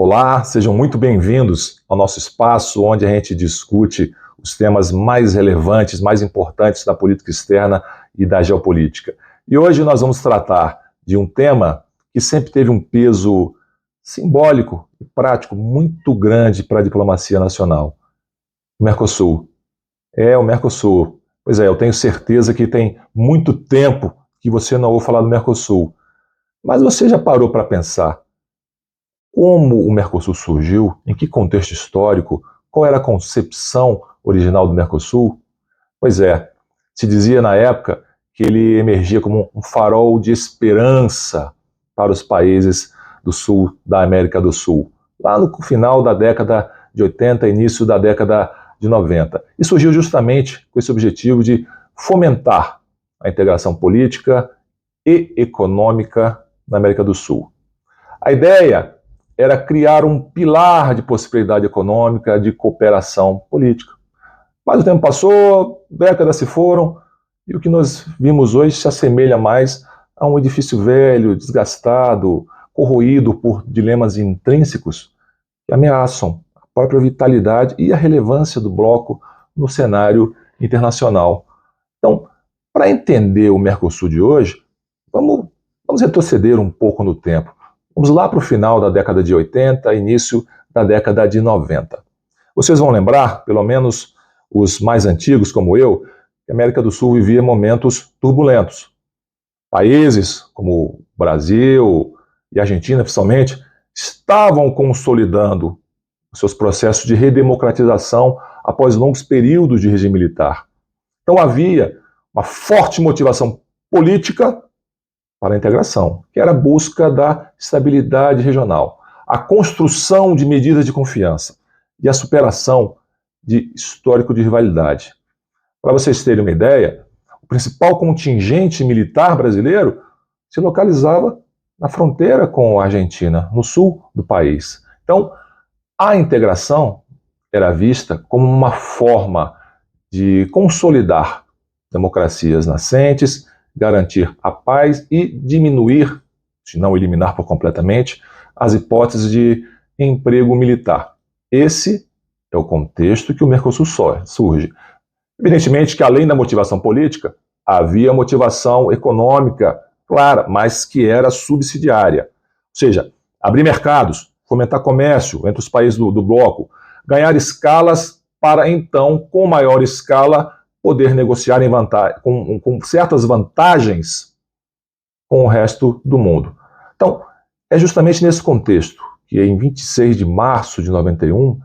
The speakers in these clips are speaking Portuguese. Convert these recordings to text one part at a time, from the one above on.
Olá, sejam muito bem-vindos ao nosso espaço onde a gente discute os temas mais relevantes, mais importantes da política externa e da geopolítica. E hoje nós vamos tratar de um tema que sempre teve um peso simbólico e prático muito grande para a diplomacia nacional: o Mercosul. O Mercosul. Pois é, eu tenho certeza que tem muito tempo que você não ouve falar do Mercosul. Mas você já parou para pensar como o Mercosul surgiu? Em que contexto histórico? Qual era a concepção original do Mercosul? Pois é, se dizia na época que ele emergia como um farol de esperança para os países do sul da América do Sul, lá no final da década de 80, início da década de 90. E surgiu justamente com esse objetivo de fomentar a integração política e econômica na América do Sul. A ideia era criar um pilar de prosperidade econômica, de cooperação política. Mas o tempo passou, décadas se foram, e o que nós vimos hoje se assemelha mais a um edifício velho, desgastado, corroído por dilemas intrínsecos que ameaçam a própria vitalidade e a relevância do bloco no cenário internacional. Então, para entender o Mercosul de hoje, vamos retroceder um pouco no tempo. Vamos lá para o final da década de 80, início da década de 90. Vocês vão lembrar, pelo menos os mais antigos como eu, que a América do Sul vivia momentos turbulentos. Países como o Brasil e a Argentina, principalmente, estavam consolidando os seus processos de redemocratização após longos períodos de regime militar. Então havia uma forte motivação política para a integração, que era a busca da estabilidade regional, a construção de medidas de confiança e a superação de histórico de rivalidade. Para vocês terem uma ideia, o principal contingente militar brasileiro se localizava na fronteira com a Argentina, no sul do país. Então, a integração era vista como uma forma de consolidar democracias nascentes, garantir a paz e diminuir, se não eliminar por completamente, as hipóteses de emprego militar. Esse é o contexto que o Mercosul surge. Evidentemente que, além da motivação política, havia motivação econômica, clara, mas que era subsidiária. Ou seja, abrir mercados, fomentar comércio entre os países do bloco, ganhar escalas para, então, com maior escala, poder negociar com certas vantagens com o resto do mundo. Então, é justamente nesse contexto que, em 26 de março de 91,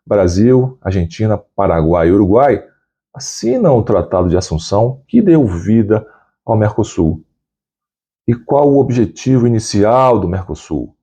Brasil, Argentina, Paraguai e Uruguai assinam o Tratado de Assunção, que deu vida ao Mercosul. E qual o objetivo inicial do Mercosul?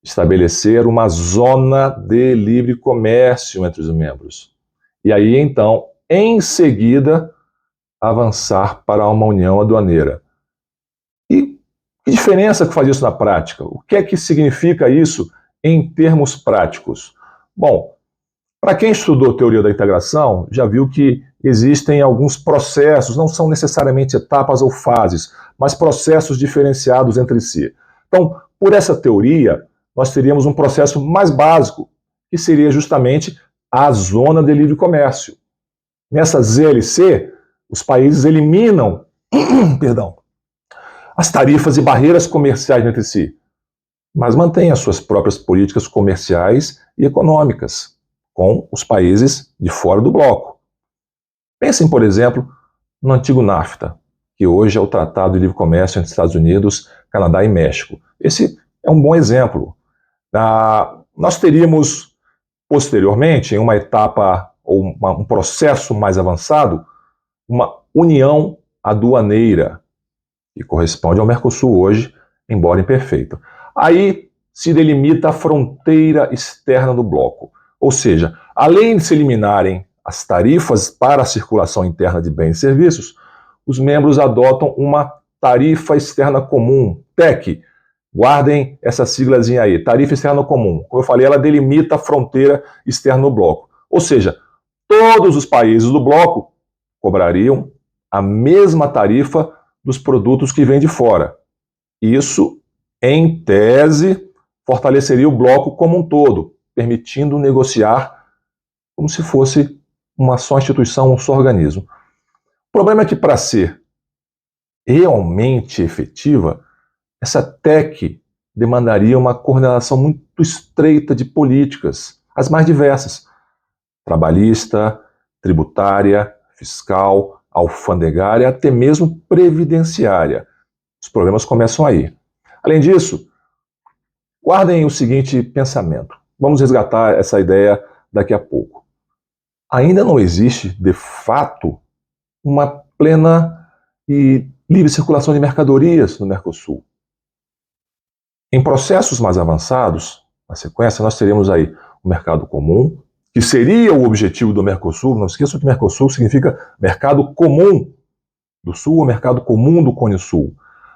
Estabelecer uma zona de livre comércio entre os membros. E aí, então, em seguida, avançar para uma união aduaneira. E que diferença que faz isso na prática? O que é que significa isso em termos práticos? Bom, para quem estudou teoria da integração, já viu que existem alguns processos, não são necessariamente etapas ou fases, mas processos diferenciados entre si. Então, por essa teoria, nós teríamos um processo mais básico, que seria justamente a zona de livre comércio. Nessa ZLC, os países eliminam as tarifas e barreiras comerciais entre si, mas mantêm as suas próprias políticas comerciais e econômicas com os países de fora do bloco. Pensem, por exemplo, no antigo NAFTA, que hoje é o Tratado de Livre Comércio entre Estados Unidos, Canadá e México. Esse é um bom exemplo. Nós teríamos, posteriormente, em uma etapa ou um processo mais avançado, uma união aduaneira, que corresponde ao Mercosul hoje, embora imperfeito. Aí se delimita a fronteira externa do bloco, ou seja, além de se eliminarem as tarifas para a circulação interna de bens e serviços, os membros adotam uma tarifa externa comum, TEC. Guardem essa siglazinha aí, tarifa externa comum. Como eu falei, ela delimita a fronteira externa do bloco. Ou seja, todos os países do bloco cobrariam a mesma tarifa dos produtos que vêm de fora. Isso, em tese, fortaleceria o bloco como um todo, permitindo negociar como se fosse uma só instituição, um só organismo. O problema é que, para ser realmente efetiva, essa TEC demandaria uma coordenação muito estreita de políticas, as mais diversas: trabalhista, tributária, fiscal, alfandegária, até mesmo previdenciária. Os problemas começam aí. Além disso, guardem o seguinte pensamento. Vamos resgatar essa ideia daqui a pouco. Ainda não existe, de fato, uma plena e livre circulação de mercadorias no Mercosul. Em processos mais avançados, na sequência, nós teríamos aí o mercado comum, que seria o objetivo do Mercosul. Não esqueçam que Mercosul significa mercado comum do Sul ou mercado comum do Cone Sul.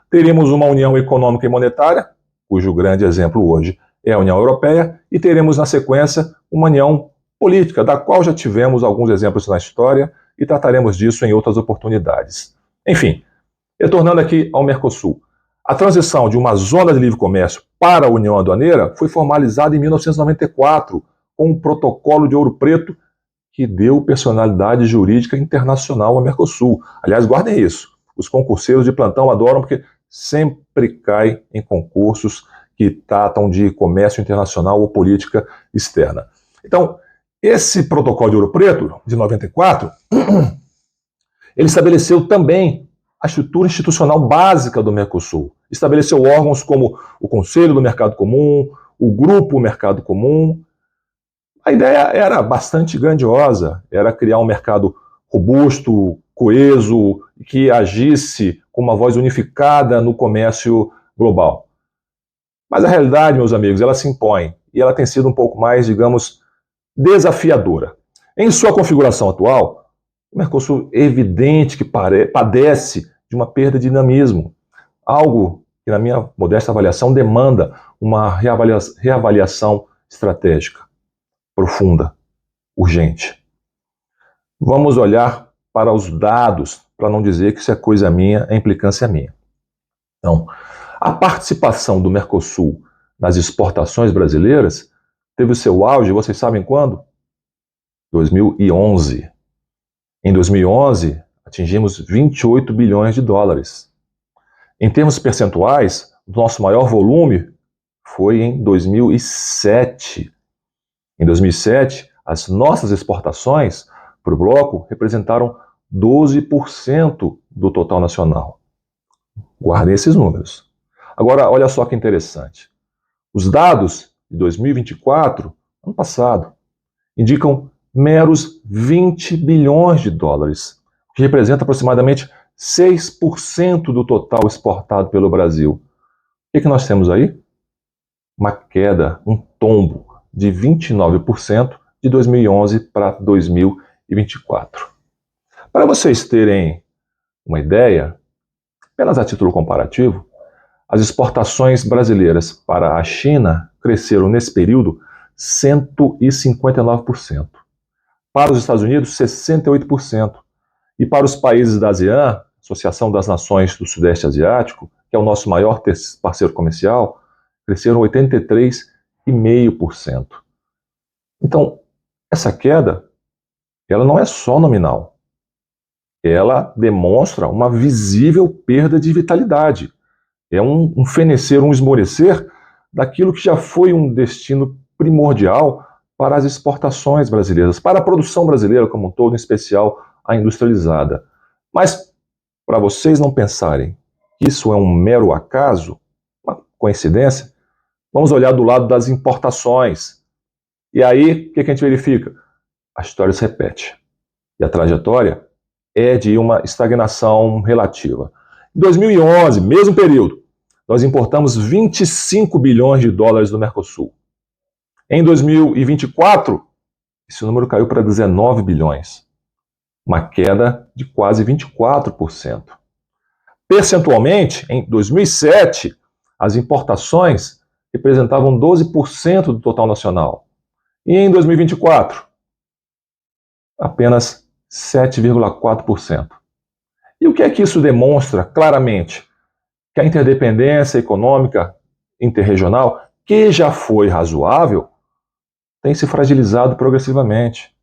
Teríamos uma união econômica e monetária, cujo grande exemplo hoje é a União Europeia, e teremos na sequência uma união política, da qual já tivemos alguns exemplos na história e trataremos disso em outras oportunidades. Enfim, retornando aqui ao Mercosul. A transição de uma zona de livre comércio para a União Aduaneira foi formalizada em 1994 com um protocolo de Ouro Preto que deu personalidade jurídica internacional ao Mercosul. Aliás, guardem isso. Os concurseiros de plantão adoram porque sempre cai em concursos que tratam de comércio internacional ou política externa. Então, esse protocolo de Ouro Preto, de 94, ele estabeleceu também a estrutura institucional básica do Mercosul. Estabeleceu órgãos como o Conselho do Mercado Comum, o Grupo Mercado Comum. A ideia era bastante grandiosa, era criar um mercado robusto, coeso, que agisse com uma voz unificada no comércio global. Mas a realidade, meus amigos, ela se impõe e ela tem sido um pouco mais, digamos, desafiadora. Em sua configuração atual, o Mercosul é evidente que padece de uma perda de dinamismo, algo que, na minha modesta avaliação, demanda uma reavaliação estratégica profunda, urgente. Vamos olhar para os dados, para não dizer que isso é coisa minha, é implicância minha. Então, a participação do Mercosul nas exportações brasileiras teve o seu auge, vocês sabem quando? 2011. Em 2011, atingimos 28 bilhões de dólares. Em termos percentuais, o nosso maior volume foi em 2007. Em 2007, as nossas exportações para o bloco representaram 12% do total nacional. Guardem esses números. Agora, olha só que interessante. Os dados de 2024, ano passado, indicam meros 20 bilhões de dólares, que representa aproximadamente 6% do total exportado pelo Brasil. O que nós temos aí? Uma queda, um tombo de 29% de 2011 para 2024. Para vocês terem uma ideia, apenas a título comparativo, as exportações brasileiras para a China cresceram nesse período 159%. Para os Estados Unidos, 68%. E para os países da ASEAN, Associação das Nações do Sudeste Asiático, que é o nosso maior parceiro comercial, cresceram 83,5%. Então, essa queda, ela não é só nominal. Ela demonstra uma visível perda de vitalidade. É um fenecer, um esmorecer daquilo que já foi um destino primordial para as exportações brasileiras, para a produção brasileira como um todo, em especial a industrializada. Mas, para vocês não pensarem que isso é um mero acaso, uma coincidência, vamos olhar do lado das importações. E aí, o que a gente verifica? A história se repete. E a trajetória é de uma estagnação relativa. Em 2011, mesmo período, nós importamos 25 bilhões de dólares do Mercosul. Em 2024, esse número caiu para 19 bilhões. Uma queda de quase 24%. Percentualmente, em 2007, as importações representavam 12% do total nacional. E em 2024, apenas 7,4%. E o que é que isso demonstra claramente? Que a interdependência econômica interregional que já foi razoável tem se fragilizado progressivamente.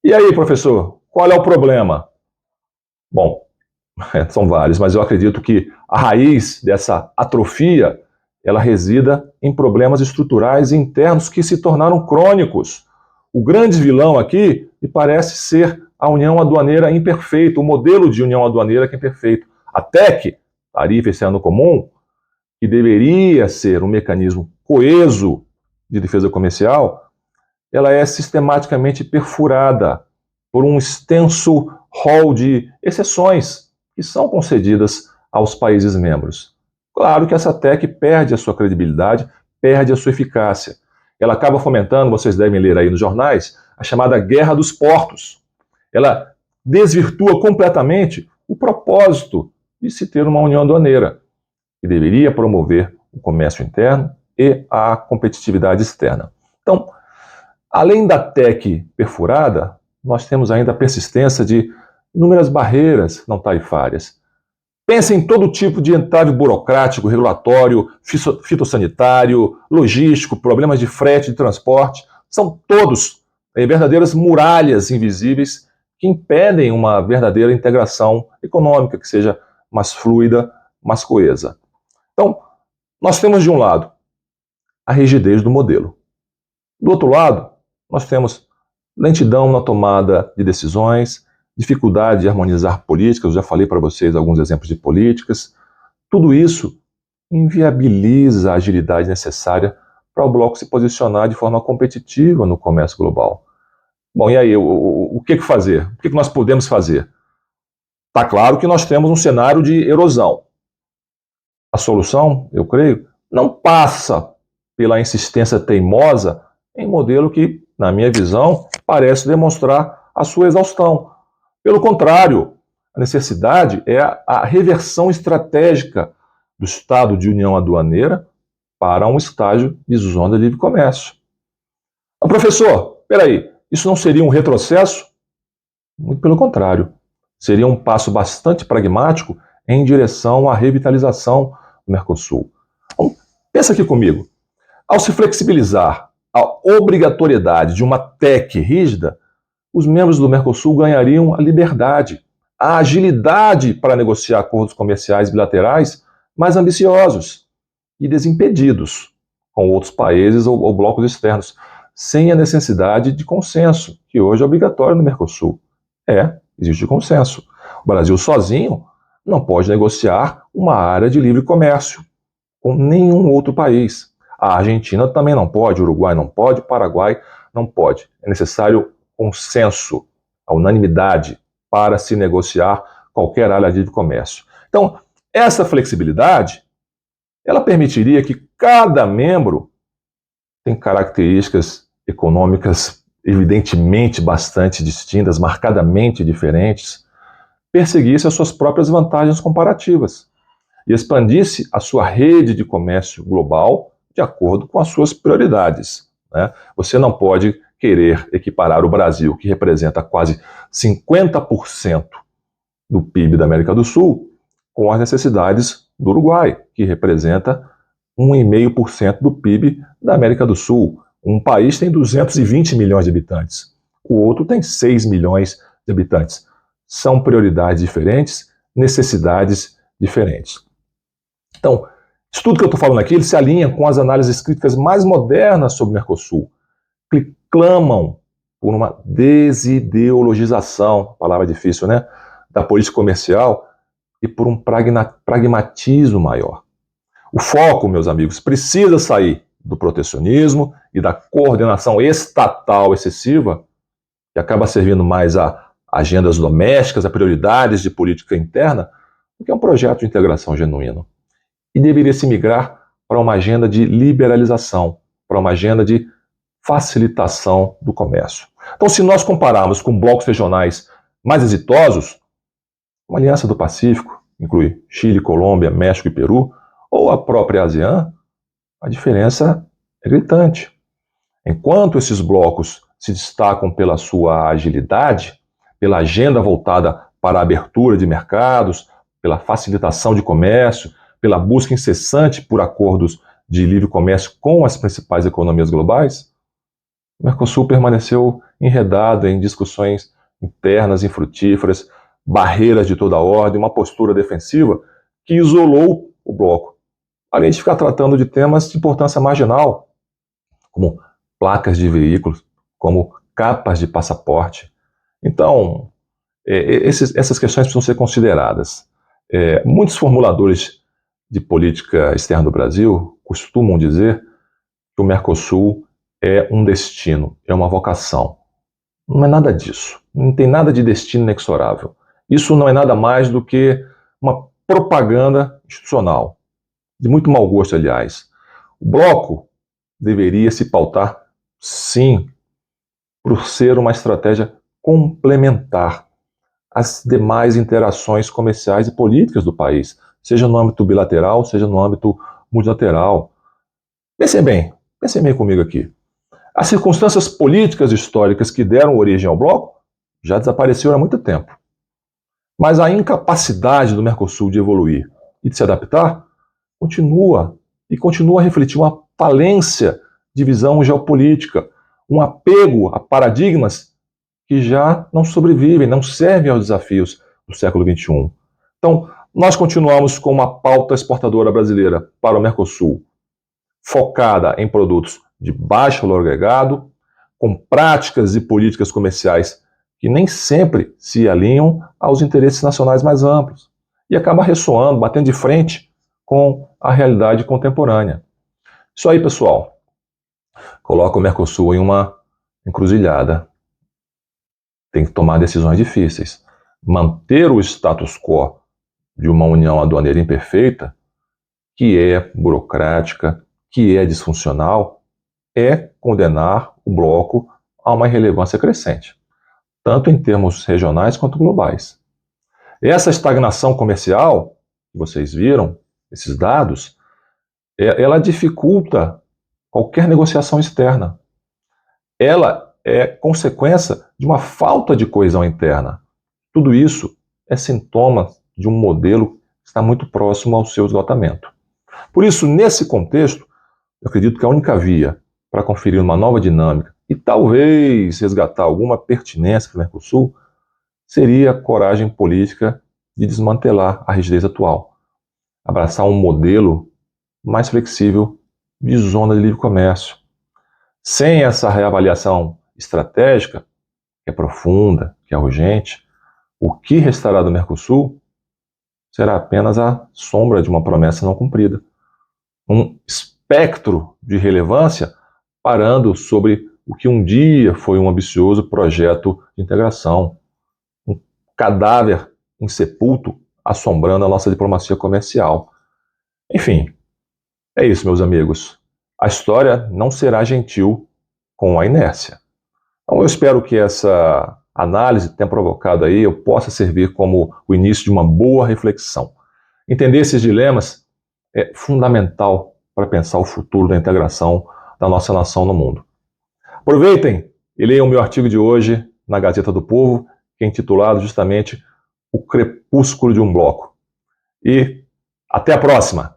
E aí, professor, qual é o problema? Bom, são vários, mas eu acredito que a raiz dessa atrofia ela resida em problemas estruturais internos que se tornaram crônicos. O grande vilão aqui me parece ser a união aduaneira imperfeita, o modelo de união aduaneira que é imperfeito. A TEC, Tarifa Externo Comum, que deveria ser um mecanismo coeso de defesa comercial, ela é sistematicamente perfurada por um extenso rol de exceções que são concedidas aos países membros. Claro que essa TEC perde a sua credibilidade, perde a sua eficácia. Ela acaba fomentando, vocês devem ler aí nos jornais, a chamada guerra dos portos. Ela desvirtua completamente o propósito de se ter uma união aduaneira, que deveria promover o comércio interno e a competitividade externa. Então, além da TEC perfurada, nós temos ainda a persistência de inúmeras barreiras não tarifárias. Pense em todo tipo de entrave burocrático, regulatório, fitossanitário, logístico, problemas de frete, de transporte. São todos verdadeiras muralhas invisíveis que impedem uma verdadeira integração econômica que seja mais fluida, mais coesa. Então, nós temos de um lado a rigidez do modelo. Do outro lado, nós temos lentidão na tomada de decisões, dificuldade de harmonizar políticas, eu já falei para vocês alguns exemplos de políticas. Tudo isso inviabiliza a agilidade necessária para o bloco se posicionar de forma competitiva no comércio global. Bom, e aí, o que fazer? O que nós podemos fazer? Está claro que nós temos um cenário de erosão. A solução, eu creio, não passa pela insistência teimosa em modelo que, na minha visão, parece demonstrar a sua exaustão. Pelo contrário, a necessidade é a reversão estratégica do estado de união aduaneira para um estágio de zona de livre comércio. Mas, professor, peraí, isso não seria um retrocesso? Muito pelo contrário. Seria um passo bastante pragmático em direção à revitalização do Mercosul. Então, pensa aqui comigo. Ao se flexibilizar a obrigatoriedade de uma TEC rígida, os membros do Mercosul ganhariam a liberdade, a agilidade para negociar acordos comerciais bilaterais mais ambiciosos e desimpedidos com outros países ou blocos externos, sem a necessidade de consenso, que hoje é obrigatório no Mercosul. Existe consenso. O Brasil sozinho não pode negociar uma área de livre comércio com nenhum outro país. A Argentina também não pode, o Uruguai não pode, o Paraguai não pode. É necessário consenso, a unanimidade para se negociar qualquer área de livre comércio. Então, essa flexibilidade, ela permitiria que cada membro tem características econômicas evidentemente bastante distintas, marcadamente diferentes, perseguisse as suas próprias vantagens comparativas e expandisse a sua rede de comércio global de acordo com as suas prioridades, né? Você não pode querer equiparar o Brasil, que representa quase 50% do PIB da América do Sul, com as necessidades do Uruguai, que representa 1,5% do PIB da América do Sul. Um país tem 220 milhões de habitantes, o outro tem 6 milhões de habitantes. São prioridades diferentes, necessidades diferentes. Então, isso tudo que eu estou falando aqui, ele se alinha com as análises críticas mais modernas sobre o Mercosul, que clamam por uma desideologização, palavra difícil, né, da política comercial e por um pragmatismo maior. O foco, meus amigos, precisa sair do protecionismo e da coordenação estatal excessiva, que acaba servindo mais a agendas domésticas, a prioridades de política interna, do que é um projeto de integração genuíno. E deveria se migrar para uma agenda de liberalização, para uma agenda de facilitação do comércio. Então, se nós compararmos com blocos regionais mais exitosos, uma Aliança do Pacífico, inclui Chile, Colômbia, México e Peru, ou a própria ASEAN, a diferença é gritante. Enquanto esses blocos se destacam pela sua agilidade, pela agenda voltada para a abertura de mercados, pela facilitação de comércio, pela busca incessante por acordos de livre comércio com as principais economias globais, o Mercosul permaneceu enredado em discussões internas infrutíferas, barreiras de toda ordem, uma postura defensiva que isolou o bloco, além de ficar tratando de temas de importância marginal, como placas de veículos, como capas de passaporte. Então, essas questões precisam ser consideradas. Muitos formuladores de política externa do Brasil costumam dizer que o Mercosul é um destino, é uma vocação. Não é nada disso. Não tem nada de destino inexorável. Isso não é nada mais do que uma propaganda institucional, de muito mau gosto, aliás. O bloco deveria se pautar, sim, por ser uma estratégia complementar às demais interações comerciais e políticas do país, seja no âmbito bilateral, seja no âmbito multilateral. Pensem bem comigo aqui. As circunstâncias políticas históricas que deram origem ao bloco já desapareceram há muito tempo. Mas a incapacidade do Mercosul de evoluir e de se adaptar continua a refletir uma falência de visão geopolítica, um apego a paradigmas que já não sobrevivem, não servem aos desafios do século XXI. Então, nós continuamos com uma pauta exportadora brasileira para o Mercosul, focada em produtos de baixo valor agregado, com práticas e políticas comerciais que nem sempre se alinham aos interesses nacionais mais amplos e acaba ressoando, batendo de frente com a realidade contemporânea. Isso aí, pessoal, coloca o Mercosul em uma encruzilhada. Tem que tomar decisões difíceis. Manter o status quo de uma união aduaneira imperfeita, que é burocrática, que é disfuncional, é condenar o bloco a uma irrelevância crescente, tanto em termos regionais quanto globais. Essa estagnação comercial, que vocês viram, esses dados, ela dificulta qualquer negociação externa. Ela é consequência de uma falta de coesão interna. Tudo isso é sintoma de um modelo que está muito próximo ao seu esgotamento. Por isso, nesse contexto, eu acredito que a única via para conferir uma nova dinâmica e talvez resgatar alguma pertinência para o Mercosul seria a coragem política de desmantelar a rigidez atual, abraçar um modelo mais flexível de zona de livre comércio. Sem essa reavaliação estratégica, que é profunda, que é urgente, o que restará do Mercosul será apenas a sombra de uma promessa não cumprida. Um espectro de relevância parando sobre o que um dia foi um ambicioso projeto de integração. Um cadáver insepulto assombrando a nossa diplomacia comercial. Enfim, é isso, meus amigos. A história não será gentil com a inércia. Então eu espero que essa análise tenha provocado aí, eu possa servir como o início de uma boa reflexão. Entender esses dilemas é fundamental para pensar o futuro da integração da nossa nação no mundo. Aproveitem e leiam o meu artigo de hoje na Gazeta do Povo, que é intitulado justamente O Crepúsculo de um Bloco. E até a próxima!